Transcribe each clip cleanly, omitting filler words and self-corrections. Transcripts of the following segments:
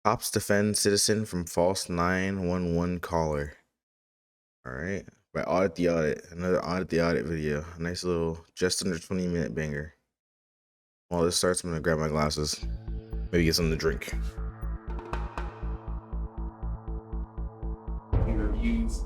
Cops defend citizen from false 911 caller. All right. By Audit the Audit. Another Audit the Audit video. A nice little just under 20-minute banger. While this starts, I'm going to grab my glasses. Maybe get something to drink. Reviews.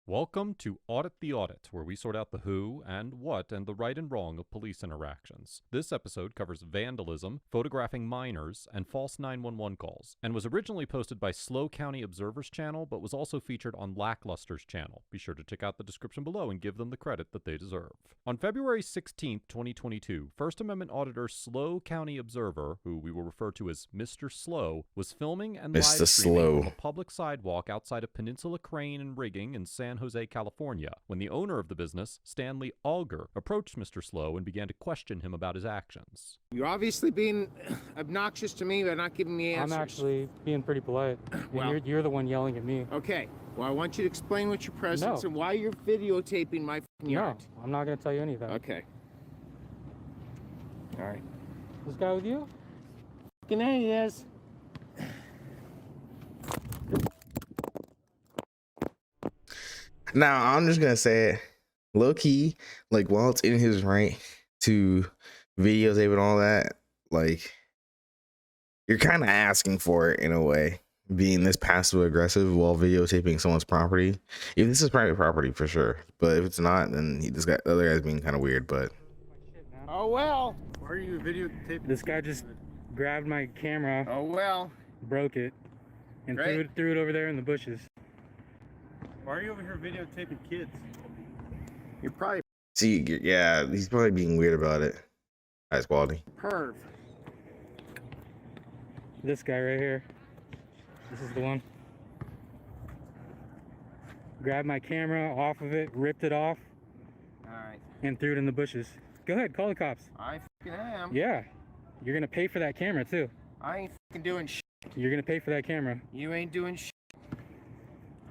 Welcome to Audit the Audit, where we sort out the who and what and the right and wrong of police interactions. This episode covers vandalism, photographing minors, and false 911 calls, and was originally posted by Slow County Observer's channel, but was also featured on Lackluster's channel. Be sure to check out the description below and give them the credit that they deserve. On February 16, 2022, First Amendment auditor Slow County Observer, who we will refer to as Mr. Slow, was filming and live streaming from a public sidewalk outside of Peninsula Crane and Rigging in San Jose, California, when the owner of the business, Stanley Alger, approached Mr. Slow and began to question him about his actions. You're obviously being obnoxious to me by not giving me answers. I'm actually being pretty polite. Well, you're the one yelling at me. Okay. Well, I want you to explain what your presence and why you're videotaping my yard. No, I'm not going to tell you any of that. Okay. All right. This guy with you? Fucking A, he is. Now, I'm just going to say it. Low key, like, while it's in his right to videotape and all that, like, you're kind of asking for it in a way, being this passive aggressive while videotaping someone's property. If this is private property, for sure. But if it's not, then the other guy's being kind of weird, but. Oh, well. Why are you videotaping? This guy just grabbed my camera. Oh, well. Broke it. And threw it over there in the bushes. Why are you over here videotaping kids? You're probably See, yeah, he's probably being weird about it. Nice quality. perv. This guy right here. This is the one. Grabbed my camera off of it, ripped it off. All right. And threw it in the bushes. Go ahead, call the cops. I fucking am. Yeah. You're going to pay for that camera, too. I ain't fucking doing shit. You're going to pay for that camera. You ain't doing shit.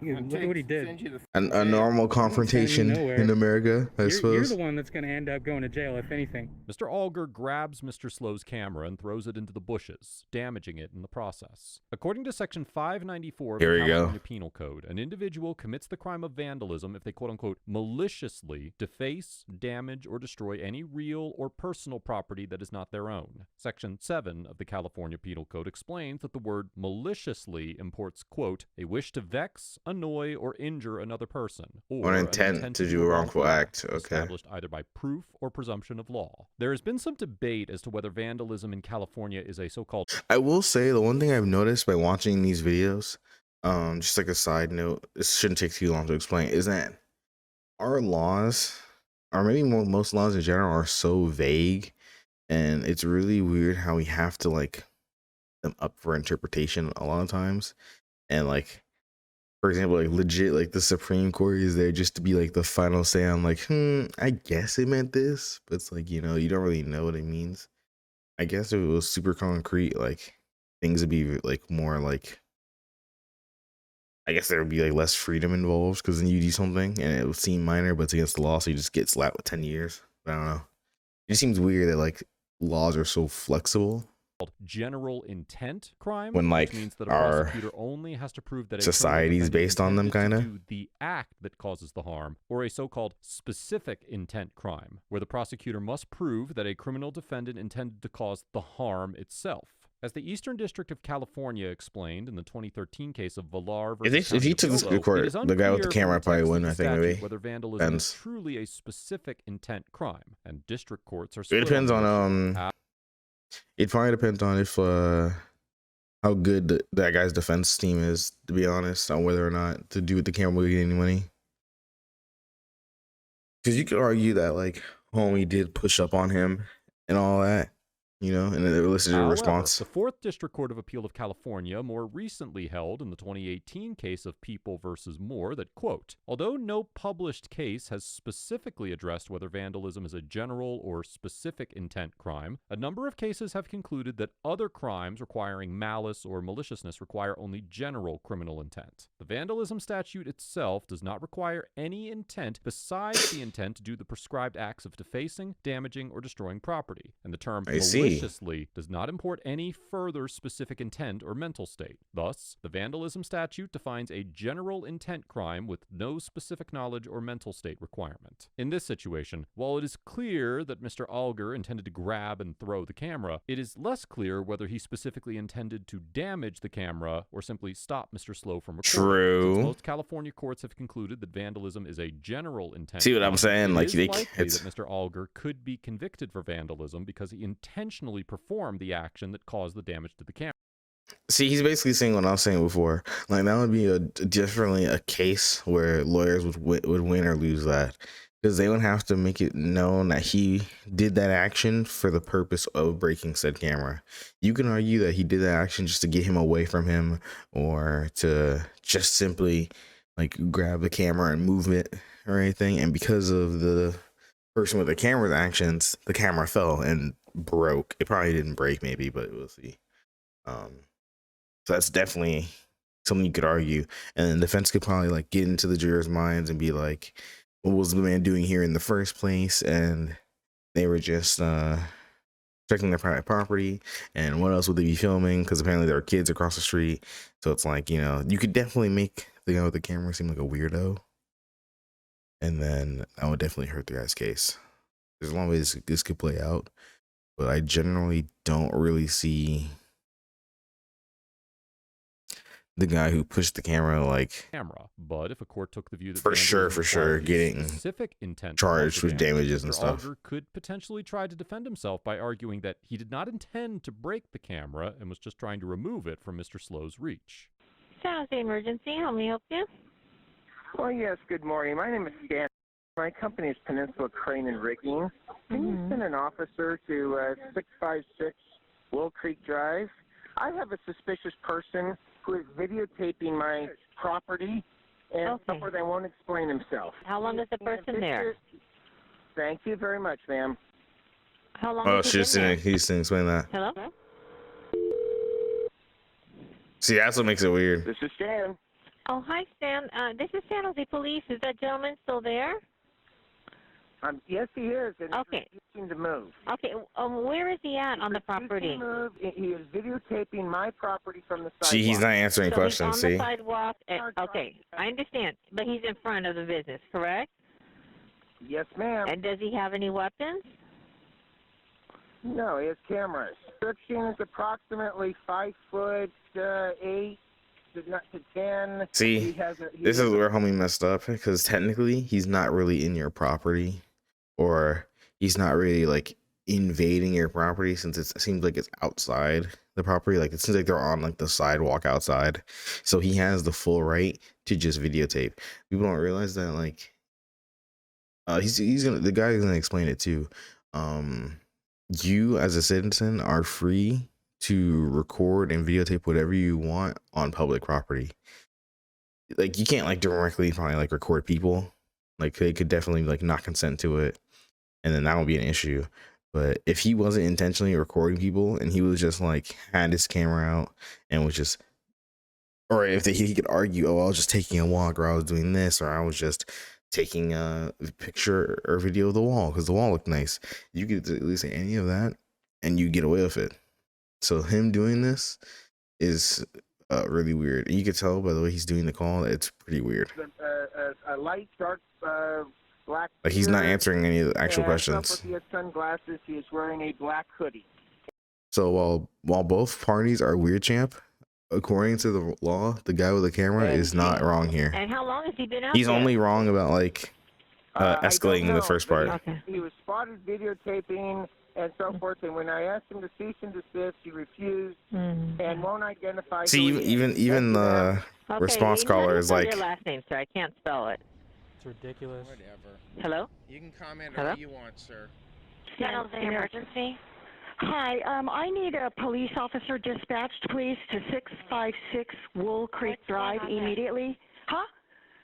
Look at what he did. A normal confrontation in America, I suppose. You're the one that's going to end up going to jail, if anything. Mr. Alger grabs Mr. Slow's camera and throws it into the bushes, damaging it in the process. According to Section 594 of the California Penal Code, an individual commits the crime of vandalism if they quote-unquote maliciously deface, damage, or destroy any real or personal property that is not their own. Section 7 of the California Penal Code explains that the word maliciously imports, quote, a wish to vex, annoy, or injure another person, or an intent to do a wrongful act, established either by proof or presumption of law. There has been some debate as to whether vandalism in California is a so-called... I will say the one thing I've noticed by watching these videos, just like a side note, this shouldn't take too long to explain, is that our laws, or maybe most laws in general, are so vague, and it's really weird how we have to like them up for interpretation a lot of times, and like, for example, like legit, like the Supreme Court is there just to be like the final say on like, I guess it meant this, but it's like, you don't really know what it means. I guess if it was super concrete, like things would be like more like, I guess there would be like less freedom involved, because then you do something and it would seem minor, but it's against the law, so you just get slapped with 10 years. I don't know. It just seems weird that like laws are so flexible. General intent crime, when like which means that a our prosecutor only has to prove that a society's based on them, kind of the act that causes the harm, or a so-called specific intent crime, where the prosecutor must prove that a criminal defendant intended to cause the harm itself. As the Eastern District of California explained in the 2013 case of Villar versus if he took this to court, the guy with the camera probably wouldn't. I think maybe whether vandalism is truly a specific intent crime, and district courts are. It depends on It probably depends on if how good that guy's defense team is, to be honest, on whether or not to do with the camera will get any money. Because you could argue that like homie did push up on him and all that, you know, and it listed your However, response. the 4th District Court of Appeal of California more recently held in the 2018 case of People versus Moore that, quote, although no published case has specifically addressed whether vandalism is a general or specific intent crime, a number of cases have concluded that other crimes requiring malice or maliciousness require only general criminal intent. The vandalism statute itself does not require any intent besides the intent to do the prescribed acts of defacing, damaging, or destroying property, and the term maliciously does not import any further specific intent or mental state. Thus, the vandalism statute defines a general intent crime with no specific knowledge or mental state requirement. In this situation, while it is clear that Mr. Alger intended to grab and throw the camera, it is less clear whether he specifically intended to damage the camera or simply stop Mr. Slow from recording. True. Since most California courts have concluded that vandalism is a general intent See what I'm crime, saying? it Like, is they, likely it's that Mr. Alger could be convicted for vandalism because he intentionally performed the action that caused the damage to the camera. see, he's basically saying what I was saying before. Like, that would be definitely a case where lawyers would win or lose that, because they would have to make it known that he did that action for the purpose of breaking said camera. You can argue that he did that action just to get him away from him, or to just simply like grab the camera and move it or anything. And because of the person with the camera's actions, the camera fell and broke. It probably didn't break, maybe, but we'll see. So that's definitely something you could argue, and the defense could probably like get into the jurors' minds and be like, what was the man doing here in the first place? And they were just checking their private property, and what else would they be filming? Because apparently there were kids across the street. So it's like, you know, you could definitely make the guy with the camera seem like a weirdo, and then that would definitely hurt the guy's case. There's a long way this could play out, but I generally don't really see the guy who pushed the camera like But if a court took the view that for sure getting specific intent charged with damages and Mr. stuff, Alger could potentially try to defend himself by arguing that he did not intend to break the camera and was just trying to remove it from Mr. Slow's reach. Sounds the emergency. How may I help you? Well, yes, good morning. My name is Stan. My company is Peninsula Crane and Rigging. Can you send an officer to 656 Will Creek Drive? I have a suspicious person who is videotaping my property, and somewhere they won't explain himself. How long is the person there? Thank you very much, ma'am. How long oh, has he been there? he's didn't explain that. Hello? See, that's what makes it weird. This is Stan. Oh, hi, Stan. This is San Jose Police. Is that gentleman still there? Yes, he is, and Okay. he's refusing to move. Okay, where is he at on the property? He is videotaping my property from the sidewalk. See, he's not answering So questions. he's on See, the sidewalk. Okay, I understand, but he's in front of the business, correct? Yes, ma'am. And does he have any weapons? No, he has cameras. Description is approximately 5'8" to 10. see, this is where homie messed up, because technically he's not really in your property, or he's not really like invading your property, since it seems like it's outside the property. Like, it seems like they're on like the sidewalk outside, so he has the full right to just videotape. People don't realize that, like, the guy is gonna explain it too. You as a citizen are free to record and videotape whatever you want on public property. Like, you can't like directly probably like record people. Like, they could definitely like not consent to it, and then that would be an issue. But if he wasn't intentionally recording people, and he was just like had his camera out and was just, or if he could argue, oh, I was just taking a walk, or I was doing this, or I was just taking a picture or video of the wall because the wall looked nice, you could at least say any of that and you get away with it. So him doing this is really weird. You could tell by the way he's doing the call, it's pretty weird. A light dark black. Like, he's not answering any of the actual questions. He has sunglasses. He is wearing a black hoodie. So while both parties are weird, champ, according to the law, the guy with the camera is not wrong here. And how long has he been out He's there? only wrong about like escalating the first part. He was spotted videotaping and so forth, and when I asked him to cease and desist, he refused and won't identify. See, even the response caller is like, your last name, sir. I can't spell it. It's ridiculous. Whatever. Hello? You can comment Hello? whatever you want, sir. San Jose Emergency. Hi, I need a police officer dispatched, please, to 656 Wool Creek Drive immediately. Huh?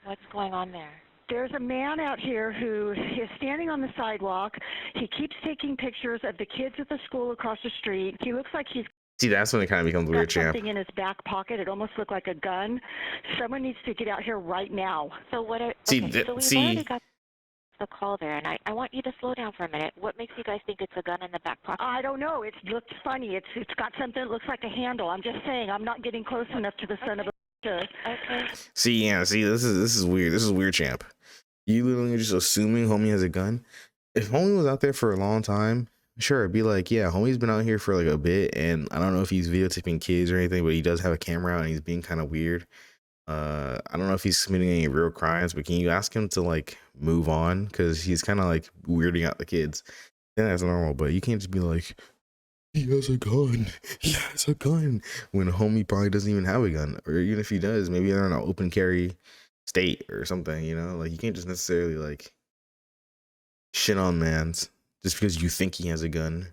What's going on there? There's a man out here who is standing on the sidewalk. He keeps taking pictures of the kids at the school across the street. He looks like he's See, that's when it kind of becomes weird, got champ. something in his back pocket. It almost looked like a gun. Someone needs to get out here right now. So what are, See, okay, so we've already got the call there, and I want you to slow down for a minute. What makes you guys think it's a gun in the back pocket? I don't know. It looks funny. It's got something that looks like a handle. I'm just saying. I'm not getting close enough to the son of a. Okay. See, yeah, see, this is weird. This is weird, champ. You literally just assuming homie has a gun. If homie was out there for a long time, sure, it'd be like, yeah, homie's been out here for like a bit, and I don't know if he's videotaping kids or anything, but he does have a camera out and he's being kind of weird. I don't know if he's committing any real crimes, but can you ask him to like move on, because he's kind of like weirding out the kids. Then that's normal, but you can't just be like, he has a gun. He has a gun. When homie probably doesn't even have a gun. Or even if he does, maybe they're in an open carry state or something, you know? Like, you can't just necessarily, like, shit on mans just because you think he has a gun.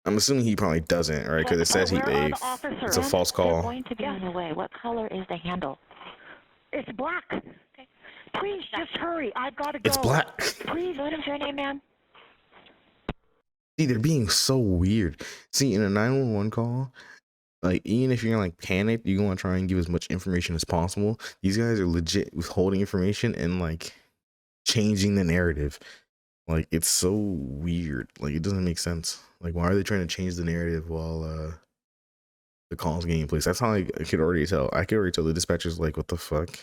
I'm assuming he probably doesn't, right? Because it says he it's a false They're call. going to be on the way. What color is the handle? It's black. Okay. Please, just hurry. I've got to go. It's black. Please, what is your name, ma'am? See, they're being so weird. See, in a 911 call, like, even if you're like panicked, you want to try and give as much information as possible. These guys are legit withholding information and like changing the narrative. Like, it's so weird. Like, it doesn't make sense. Like, why are they trying to change the narrative while the call's getting placed? That's how I could already tell. I could already tell the dispatcher's like, what the fuck?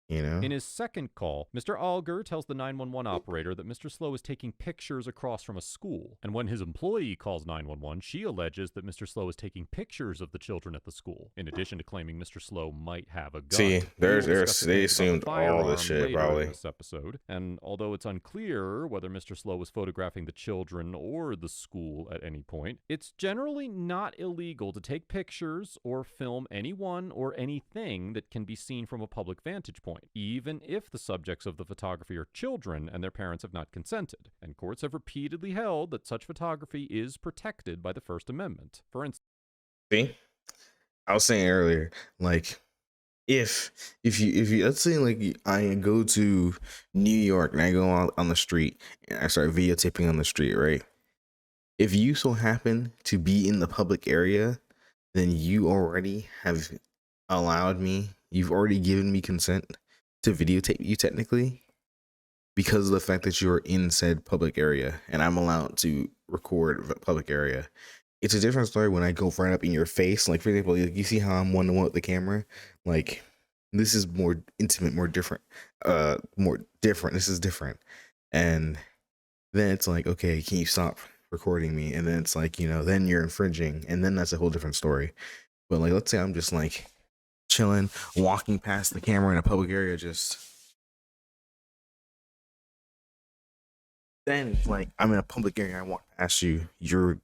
You know? In his second call, Mr. Alger tells the 911 operator that Mr. Slow is taking pictures across from a school. And when his employee calls 911, she alleges that Mr. Slow is taking pictures of the children at the school, in addition to claiming Mr. Slow might have a gun. See, We will discuss they the case about assumed the all firearm this shit, later probably. in this episode. And although it's unclear whether Mr. Slow was photographing the children or the school at any point, it's generally not illegal to take pictures or film anyone or anything that can be seen from a public vantage point, even if the subjects of the photography are children and their parents have not consented. And courts have repeatedly held that such photography is protected by the First Amendment. For instance, See, I was saying earlier, like, if you let's say like I go to New York and I go out on the street and I start videotaping on the street, right? If you so happen to be in the public area, then you already have allowed me, you've already given me consent to videotape you technically, because of the fact that you're in said public area and I'm allowed to record the public area. It's a different story when I go right up in your face. Like, for example, you see how I'm one-to-one with the camera? Like, this is more intimate, more different. This is different. And then it's like, okay, can you stop recording me? And then it's like, you know, then you're infringing. And then that's a whole different story. But like, let's say I'm just like chilling, walking past the camera in a public area, then like I'm in a public area, I walk past you, you're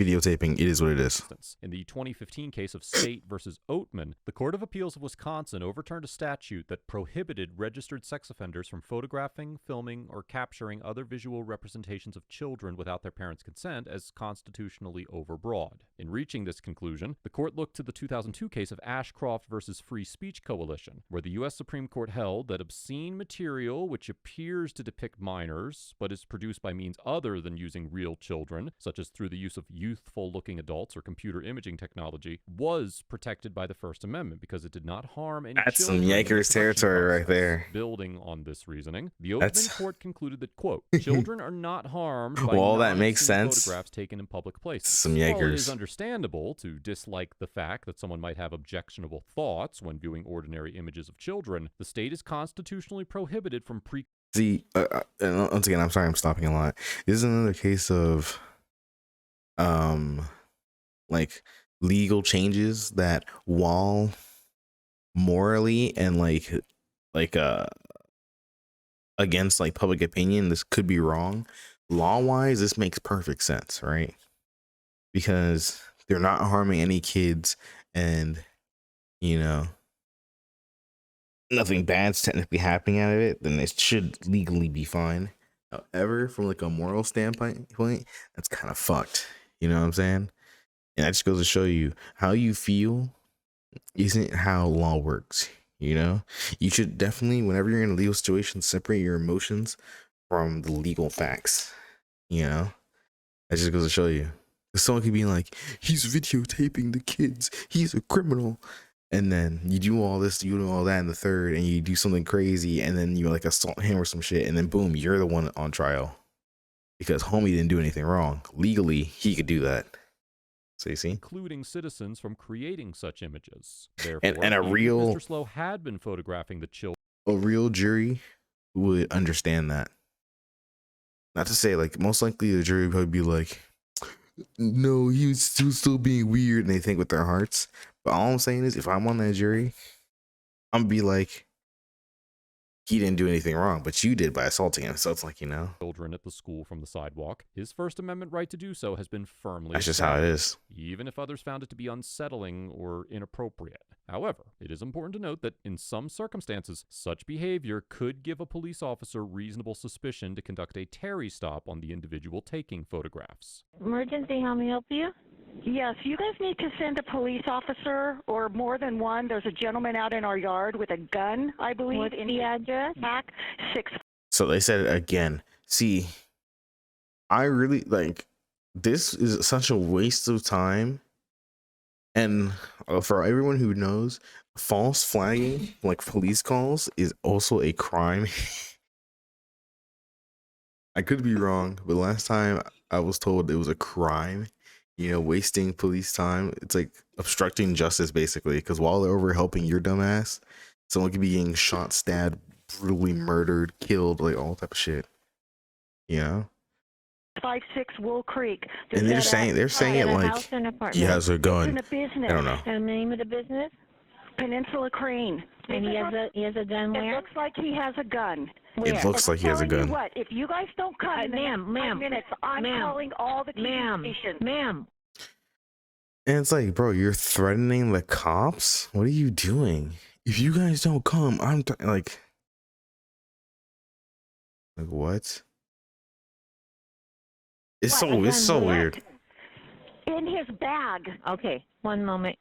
videotaping, it is what it is. in the 2015 case of State versus Oatman, the Court of Appeals of Wisconsin overturned a statute that prohibited registered sex offenders from photographing, filming, or capturing other visual representations of children without their parents' consent as constitutionally overbroad. In reaching this conclusion, the court looked to the 2002 case of Ashcroft versus Free Speech Coalition, where the U.S. Supreme Court held that obscene material which appears to depict minors, but is produced by means other than using real children, such as through the use of youthful-looking adults or computer imaging technology, was protected by the First Amendment because it did not harm any That's some children in the Yakers production territory right process. there. Building on this reasoning, the That's- Oatman court concluded that, quote, children are not harmed by Well, that makes non-obscene sense. photographs taken in public places. Some While it Yakers. is understandable to dislike the fact that someone might have objectionable thoughts when viewing ordinary images of children, the state is constitutionally prohibited from See, and once again, I'm sorry, I'm stopping a lot. This is another case of, like, legal changes that, while morally and against like public opinion, this could be wrong. Law-wise, this makes perfect sense, right? Because they're not harming any kids, and you know, nothing bad's technically happening out of it, then it should legally be fine. However, from like a moral standpoint, that's kind of fucked. You know what I'm saying? And that just goes to show you how you feel isn't how law works. You know, you should definitely, whenever you're in a legal situation, separate your emotions from the legal facts. You know, that just goes to show you. Someone could be like, he's videotaping the kids, he's a criminal. And then you do all this, you do all that in the third, and you do something crazy, and then you like assault him or some shit, and then boom, you're the one on trial. Because homie didn't do anything wrong. Legally, he could do that. So you see? Including citizens from creating such images. Therefore, And a even if real- Mr. Slow had been photographing the children. A real jury would understand that. Not to say, like, most likely the jury would probably be like, no, he was still being weird, and they think with their hearts. But all I'm saying is, if I'm on that jury, I'm gonna be like, he didn't do anything wrong, but you did by assaulting him. So it's like, you know, Children at the school from the sidewalk, his First Amendment right to do so has been firmly that's just how it established, is. even if others found it to be unsettling or inappropriate. However, it is important to note that in some circumstances, such behavior could give a police officer reasonable suspicion to conduct a Terry stop on the individual taking photographs. Emergency, how may I help you? Yes, you guys need to send a police officer or more than one. There's a gentleman out in our yard with a gun, I believe. What's in the his address? back. 6. So they said it again. See, I really like, this is such a waste of time. And for everyone who knows, false flagging, like police calls, is also a crime. I could be wrong, but last time I was told it was a crime. You know, wasting police time. It's like obstructing justice, basically, because while they're over helping your dumbass, someone could be getting shot, stabbed, brutally murdered, killed, like all type of shit. You know? 56 Wool Creek. And they're saying it In a like house or an apartment? he has a It's gun. in a business. I don't know. And the name of the business? Peninsula Crane. And he has a gun It where? looks like he has a gun. Where? It looks like he has a Telling you gun. what? If you guys don't come in the next 5 ma'am, minutes, I'm ma'am, calling all the TV stations. Ma'am. And it's like, bro, you're threatening the cops? What are you doing? If you guys don't come, I'm like what? It's What? it's so What? weird. In his bag. Okay, one moment.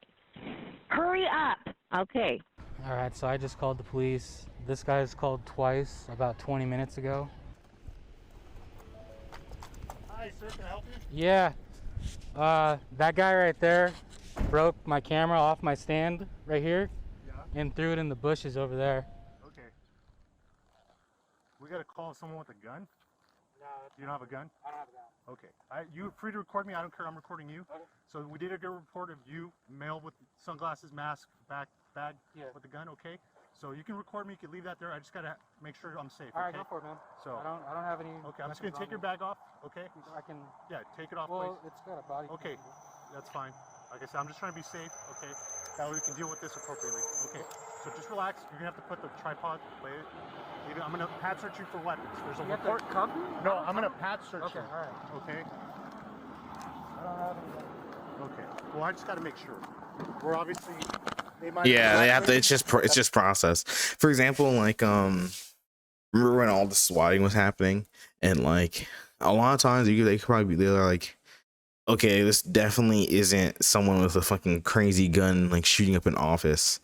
Hurry up. Okay. All right, so I just called the police. This guy's called twice about 20 minutes ago. Hi, sir. Can I help you? Yeah, that guy right there broke my camera off my stand right here and threw it in the bushes over there. Okay. We got to call someone with a gun? No, You don't have a gun? I don't have a gun. Okay. You're free to record me. I don't care. I'm recording you. Okay. So we did a good report of you, male with sunglasses, mask, bag Yeah. with the gun. Okay. So you can record me. You can leave that there. I just gotta make sure I'm safe. All right, okay? go for it, man. So I don't have any. okay, I'm just gonna weapons take your on me. bag off. Okay. I can. Yeah, take it off, Well, please. it's got a body. Okay, that's fine. Like I said, I'm just trying to be safe. Okay. That way we can deal with this appropriately. Okay. So just relax. You're gonna have to put the tripod. Lay it. Leave it. I'm gonna pat search you for weapons. There's a You have report. to cuff me? No, I'm gonna pat search Okay, you. all right. Okay. I don't have any. Okay. Well, I just got to make sure. We're obviously. They might Yeah, they have to. It's just process. For example, like remember when all the swatting was happening, and like a lot of times they could probably be, they're like, okay, this definitely isn't someone with a fucking crazy gun like shooting up an office,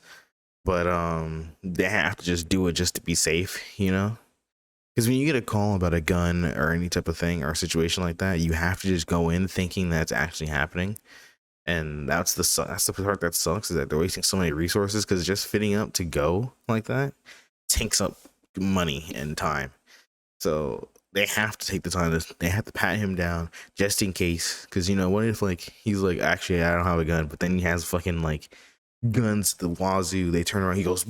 but they have to just do it just to be safe, you know? Because when you get a call about a gun or any type of thing or a situation like that, you have to just go in thinking that's actually happening. And that's the part that sucks, is that they're wasting so many resources, because just fitting up to go like that takes up money and time. So they have to take the time they have to pat him down just in case, because you know, what if like he's like, actually I don't have a gun, but then he has fucking like guns to the wazoo. They turn around, he goes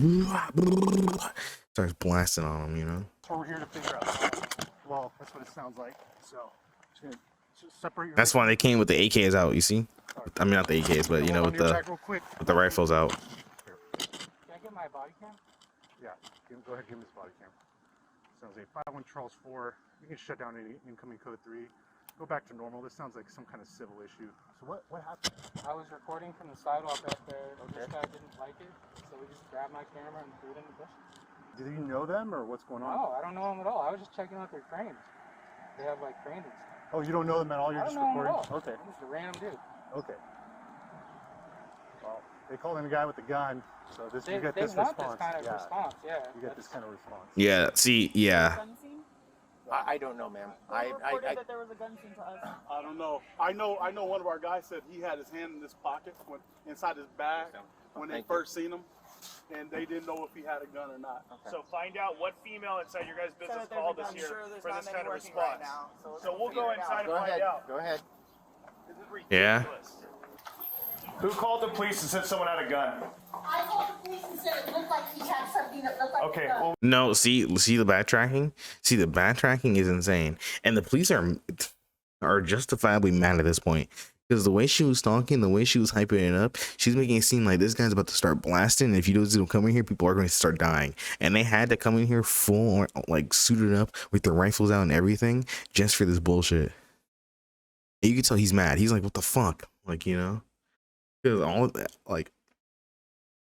starts blasting on him, you know. That's what we're here to figure out. Well, that's what it sounds like. So just gonna separate your. That's why they came with the AKs out, you see. I mean, not the AKs, but you know, with the rifles out. Can I get my body cam? Yeah, go ahead, give him his body cam. Sounds like 51 Charles 4. You can shut down any incoming code 3. Go back to normal. This sounds like some kind of civil issue. So what happened? I was recording from the sidewalk up there. Okay. This guy didn't like it, so we just grabbed my camera and threw it in the bushes. Did you know them or what's going on? No, I don't know him at all. I was just checking out their frames. They have like trained and stuff. Oh, you don't know them at all? You're I just don't know him reporting? at all. Okay. He's just a random dude. Okay. Well, they called in a guy with a gun, so this They, you get they this want response. this kind of response, yeah. You get this kind of response. Yeah. See. Yeah. I don't know, ma'am. I that there was a gun seen to us. I don't know. I know one of our guys said he had his hand in his pocket inside his bag when they first seen him, and they didn't know if he had a gun or not. Okay. So find out what female inside your guys' business called us here for this kind of response. Right so we'll go inside and find out. Go ahead. This is ridiculous. Yeah. Who called the police and said someone had a gun? I called the police and said it looked like he had something that looked like Okay, a gun. well, No. See the backtracking. See, the backtracking is insane, and the police are justifiably mad at this point. Because the way she was talking, the way she was hyping it up, she's making it seem like this guy's about to start blasting. And if you don't come in here, people are going to start dying. And they had to come in here full, like suited up with their rifles out and everything, just for this bullshit. And you can tell he's mad. He's like, "What the fuck?" Like, you know, because all of that, like,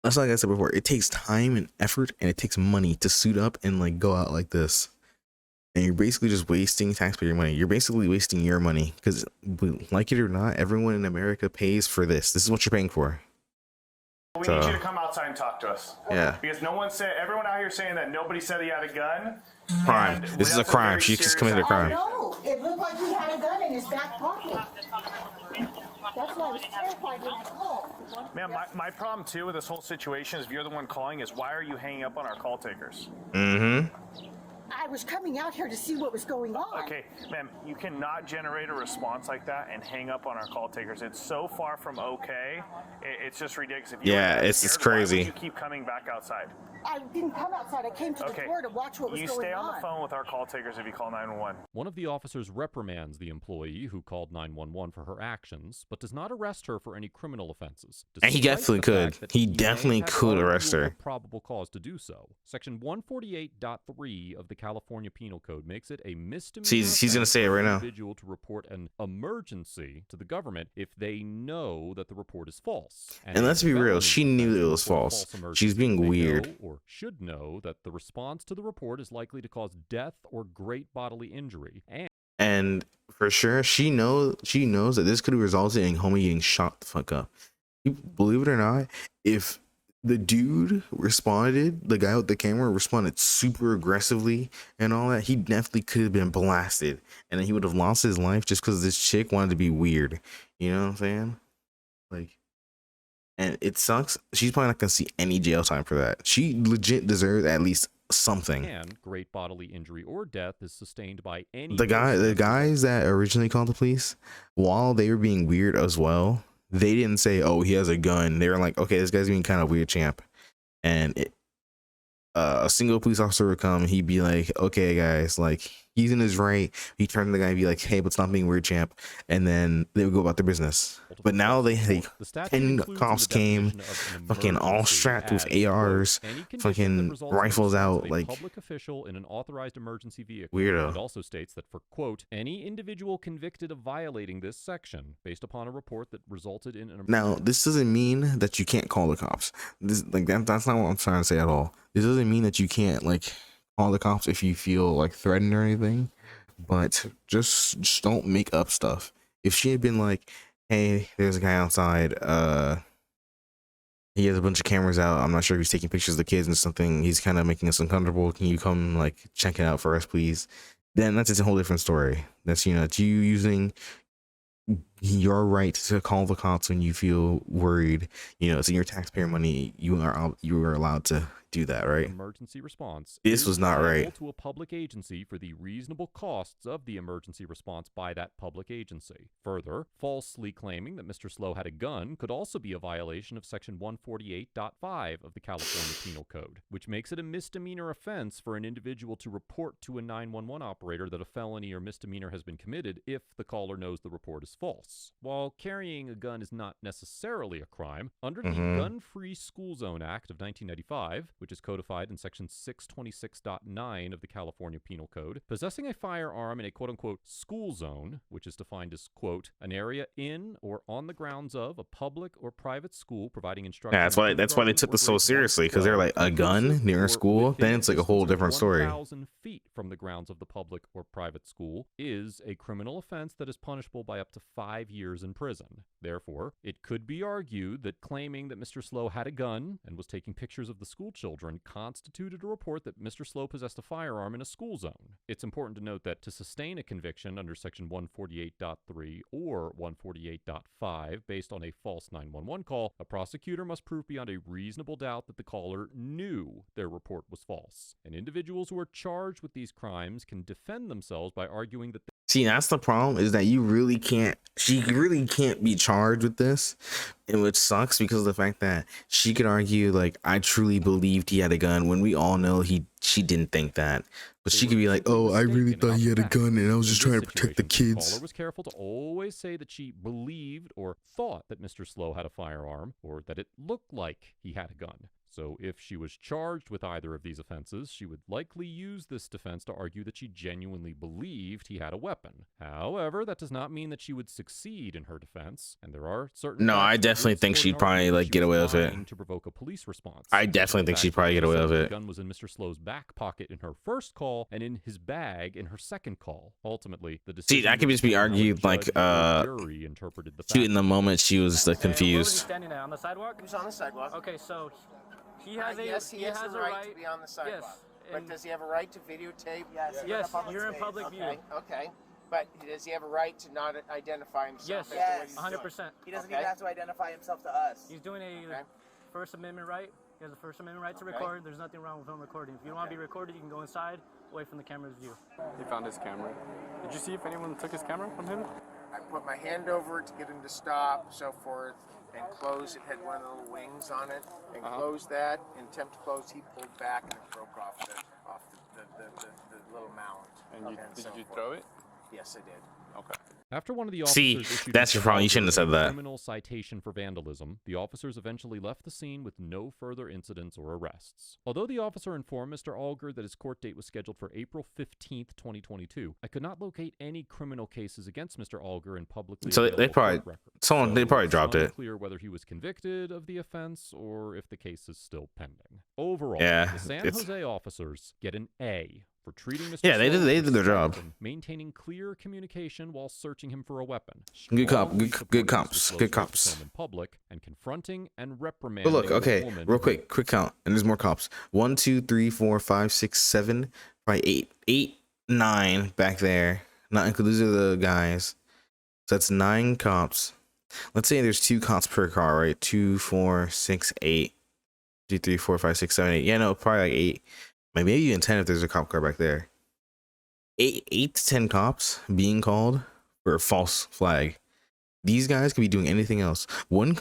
that's like I said before. It takes time and effort, and it takes money to suit up and like go out like this. And you're basically just wasting taxpayer money. You're basically wasting your money because, like it or not, everyone in America pays for this. This is what you're paying for. we need you to come outside and talk to us. Yeah. Because no one said, everyone out here saying that nobody said he had a gun. Crime. This is a crime. She just committed a crime. No, it looked like he had a gun in his back pocket. That's why I was terrified when I called. Ma'am, my problem too with this whole situation is if you're the one calling is why are you hanging up on our call takers? Mm-hmm. I was coming out here to see what was going on. Okay, ma'am, you cannot generate a response like that and hang up on our call takers. It's so far from okay. It's just ridiculous. If you Yeah, were it's scared, crazy. Why would you keep coming back outside? I didn't come outside. I came to the door to watch what was you going on. stay on the phone with our call takers if you call 911. One of the officers reprimands the employee who called 911 for her actions, but does not arrest her for any criminal offenses. And he despite definitely the could. fact that He may definitely have could arrest arguable her. Probable cause to do so. Section 148.3 of the California Penal Code makes it a misdemeanor. She's gonna say it right now. Individual to report an emergency to the government if they know that the report is false. And let's be real, she knew it was false. She's being weird. Know or should know that the response to the report is likely to cause death or great bodily injury. And for sure, she knows that this could have resulted in homie getting shot the fuck up. You believe it or not, if the dude responded, the guy with the camera responded super aggressively and all that, he definitely could have been blasted, and then he would have lost his life just because this chick wanted to be weird. You know what I'm saying? Like, and it sucks. She's probably not gonna see any jail time for that. She legit deserves at least something. And great bodily injury or death is sustained by any. The guys that originally called the police, while they were being weird as well, they didn't say, "Oh, he has a gun." They were like, "Okay, this guy's being kind of weird, champ." And a single police officer would come. He'd be like, "Okay, guys, like he's in his right." He turned to the guy and be like, "Hey, but stop being weird, champ." And then they would go about their business. But now they 10 cops came, fucking all strapped with ARs, fucking rifles out, like public official in an authorized emergency vehicle. Weirdo. It also states that for quote any individual convicted of violating this section based upon a report that resulted in an Now, this doesn't mean that you can't call the cops. This that's not what I'm trying to say at all. This doesn't mean that you can't like call the cops if you feel like threatened or anything. But just don't make up stuff. If she had been like, "Hey, there's a guy outside. He has a bunch of cameras out. I'm not sure if he's taking pictures of the kids and something. He's kind of making us uncomfortable. Can you come like check it out for us, please?" Then that's a whole different story. That's it's you using your right to call the cops when you feel worried. It's in your taxpayer money. You are allowed to do that, right? Emergency response. This was not right. To a public agency for the reasonable costs of the emergency response by that public agency. Further, falsely claiming that Mr. Slow had a gun could also be a violation of Section 148.5 of the California Penal Code, which makes it a misdemeanor offense for an individual to report to a 911 operator that a felony or misdemeanor has been committed if the caller knows the report is false. false. While carrying a gun is not necessarily a crime, under the Mhm. Gun-Free School Zone Act of 1995, which is codified in Section 626.9 of the California Penal Code, possessing a firearm in a quote-unquote school zone, which is defined as, quote, an area in or on the grounds of a public or private school providing instruction. Yeah, that's why they took this so seriously, because they're like, a gun near a school, then it's like a whole different story. 1,000 feet from the grounds of the public or private school is a criminal offense that is punishable by up to 5 years in prison. Therefore, it could be argued that claiming that Mr. Slow had a gun and was taking pictures of the school children constituted a report that Mr. Slow possessed a firearm in a school zone. It's important to note that to sustain a conviction under Section 148.3 or 148.5 based on a false 911 call, a prosecutor must prove beyond a reasonable doubt that the caller knew their report was false. And individuals who are charged with these crimes can defend themselves by arguing that See, that's the problem, is that she really can't be charged with this, and which sucks because of the fact that she could argue like, I truly believed he had a gun, when we all know she didn't think that. But she could be like, oh, I really thought he had a gun and I was just trying to protect the the kids. caller was careful to always say that she believed or thought that Mr. Slow had a firearm or that it looked like he had a gun. So if she was charged with either of these offenses, she would likely use this defense to argue that she genuinely believed he had a weapon. However, that does not mean that she would succeed in her defense, and there are certain No, I facts that definitely would think support she'd an probably argument that like she get was away with it. lying to provoke a police response. I definitely think she'd probably get away with The it. gun was in Mr. Slow's back pocket in her first call and in his bag in her second call. Ultimately, the decision See, that could just be argued like, jury interpreted the shoot, in the moment she was confused. Standing there on the sidewalk? He was on the sidewalk. Okay, so he has a yes, he has has the a right to be on the sidewalk. Yes, but and does he have a right to videotape? Yes, you're in public view. Okay. But does he have a right to not identify himself? Yes, as to what he's 100%. doing? He doesn't even have to identify himself to us. He's doing a First Amendment right. He has a First Amendment right to record. There's nothing wrong with him recording. If you don't want to be recorded, you can go inside, away from the camera's view. He found his camera. Did you see if anyone took his camera from him? I put my hand over it to get him to stop, so forth, and close. It had one of the little wings on it, and closed that. In attempt to close, he pulled back and it broke off the little mount. And did you throw it? Yes, I did. Okay. After one of the officers See, issued that's Mr. your problem. You Alger shouldn't have said a that. criminal citation for vandalism, the officers eventually left the scene with no further incidents or arrests. Although the officer informed Mr. Alger that his court date was scheduled for April 15th, 2022, I could not locate any criminal cases against Mr. Alger in publicly So they available probably court records. they probably It's dropped it. unclear whether he was convicted of the offense or if the case is still pending. Overall, Yeah, the San Jose officers get an A for treating Mr. Yeah, they Sloan did with their job. respect and maintaining clear communication while searching him for a weapon. Good cop, Strongly good supporting Mr. cops, Sloan's good right to cops. film in public and confronting and But reprimanding look, the okay, woman real who- quick count, and there's more cops. 1, 2, 3, 4, 5, 6, 7, probably 8, 9 back there. Not including these are the guys. So that's 9 cops. Let's say there's 2 cops per car, right? 2, 4, 6, 8. 2, 3, 4, 5, 6, 7, 8. Yeah, no, probably like 8. Maybe even 10 if there's a cop car back there. 8 to 10 cops being called for a false flag. These guys could be doing anything else. One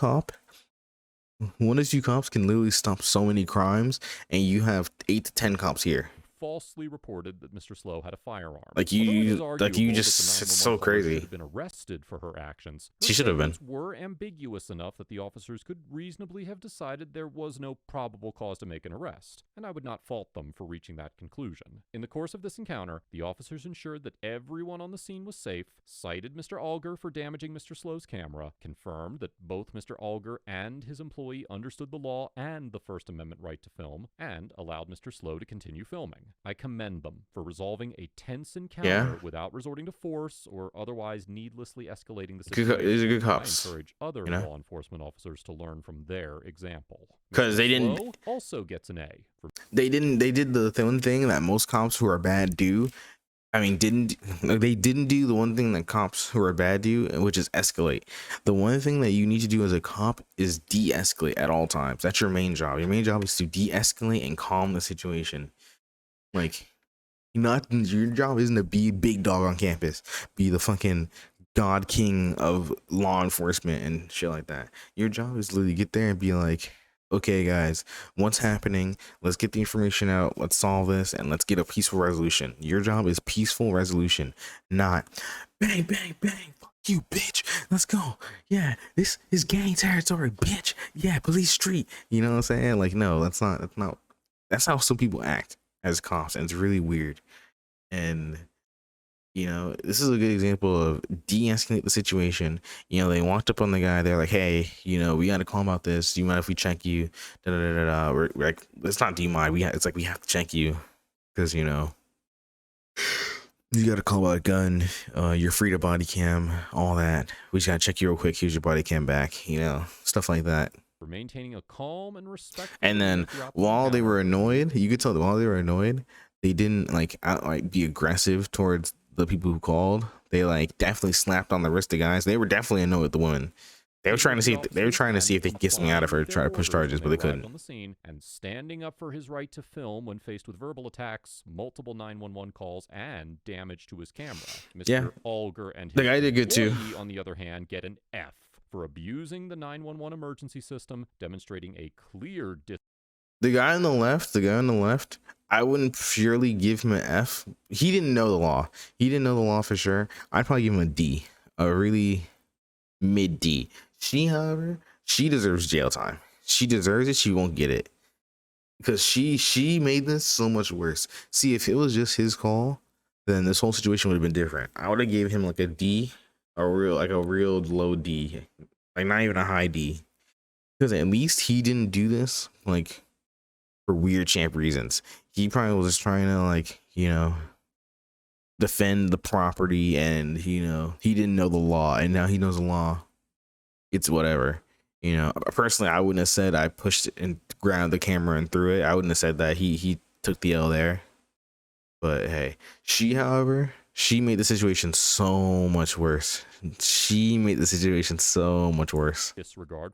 or 2 cops can literally stop so many crimes, and you have 8 to 10 cops here. falsely reported that Mr. Slow had a firearm. Like Although it is you arguable that the just, it's so 911 caller crazy. should have been arrested for her actions. She should have been. statements were ambiguous enough that the officers could reasonably have decided there was no probable cause to make an arrest, and I would not fault them for reaching that conclusion. In the course of this encounter, the officers ensured that everyone on the scene was safe, cited Mr. Alger for damaging Mr. Slow's camera, confirmed that both Mr. Alger and his employee understood the law and the First Amendment right to film, and allowed Mr. Slow to continue filming. I commend them for resolving a tense encounter without resorting to force or otherwise needlessly escalating the situation. These are good cops. I encourage other you know? law enforcement officers to learn from their example. Because they didn't. Slow also gets an A. They didn't. They did the one thing that most cops who are bad do. I mean, they didn't do the one thing that cops who are bad do, which is escalate. The one thing that you need to do as a cop is de-escalate at all times. That's your main job. Your main job is to de-escalate and calm the situation. Like, your job isn't to be big dog on campus, be the fucking god king of law enforcement and shit like that. Your job is literally get there and be like, okay guys, what's happening? Let's get the information out, let's solve this, and let's get a peaceful resolution. Your job is peaceful resolution, not bang bang bang, fuck You bitch, let's go. Yeah, this is gang territory, bitch. Yeah, police street. You know what I'm saying? Like, no, that's how some people act as cops, and it's really weird. And you know, this is a good example of de-escalate the situation. You know, they walked up on the guy. They're like, "Hey, you know, we got to call about this. Do you mind if we check you?" Da da da da. Da. We're like, "It's not do you mind. It's like we have to check you because you know you got to call about a gun. You're free to body cam, all that. We just got to check you real quick. Here's your body cam back. You know, stuff like that." For maintaining a calm and respectful. And then while they were annoyed, you could tell that while they were annoyed, they didn't like be aggressive towards the people who called. They like definitely slapped on the wrist of guys. They were definitely annoyed with the woman. They were trying to see if they could get something out of her, try to push charges, but they couldn't. On the scene and standing up for his right to film when faced with verbal attacks, multiple 911 calls, and damage to his camera. Mr. Alger and his the guy did good too. On the other hand, get an F for abusing the 911 emergency system, demonstrating a clear The guy on the left, I wouldn't purely give him an F. He didn't know the law. He didn't know the law for sure. I'd probably give him a D, a really mid D. She, however, she deserves jail time. She deserves it. She won't get it because she made this so much worse. See, if it was just his call, then this whole situation would have been different. I would have gave him like a D, a real low D, like not even a high D, because at least he didn't do this like for weird champ reasons. He probably was just trying to like, you know, defend the property, and you know, he didn't know the law, and now he knows the law. It's whatever. You know, personally, I wouldn't have said I pushed it and grabbed the camera and threw it. I wouldn't have said that. He took the L there. But hey, however, she made the situation so much worse. Disregard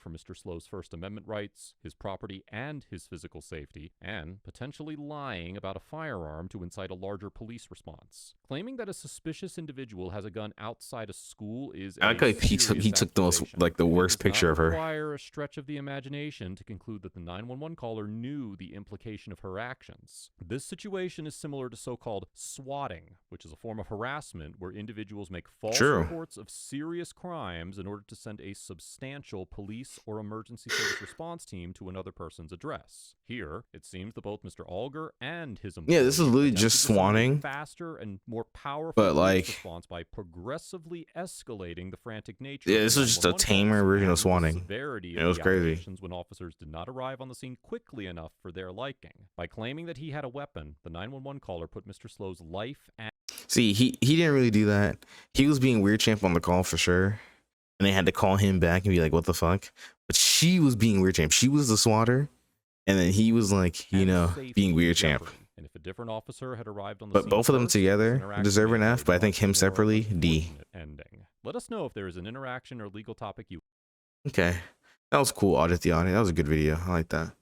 for Mr. Slow's First Amendment rights, his property, and his physical safety, and potentially lying about a firearm to incite a larger police response. Claiming that a suspicious individual has a gun outside a school is I like he took the worst picture of her. Require a stretch of the imagination to conclude that the 911 caller knew the implication of her actions. This situation is similar to so-called swatting, which is a form of harassment where individuals make false reports of serious crimes in order to send a substantial police or emergency service response team to another person's address. Here, it seems that both Mr. Alger and his employee this is literally just swatting, faster and more powerful but like response by progressively escalating the frantic nature. Yeah, this was just a tamer version of swatting. Severity it was crazy. When officers did not arrive on the scene quickly enough for their liking. By claiming that he had a weapon, the 911 caller put Mr. Slow's life at See, he didn't really do that. He was being weird champ on the call for sure. And they had to call him back and be like, what the fuck? But she was being weird champ. She was the swatter. And then he was like, you know, being weird champ. And if a different officer had arrived on the But scene both of them first, together deserve an F, but I think him separately, D. Ending. Let us know if there is an interaction or legal topic you... Okay. That was cool, Audit the Audit. That was a good video. I like that.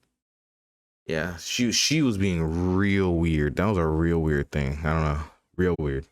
Yeah, she was being real weird. That was a real weird thing. I don't know. Real weird.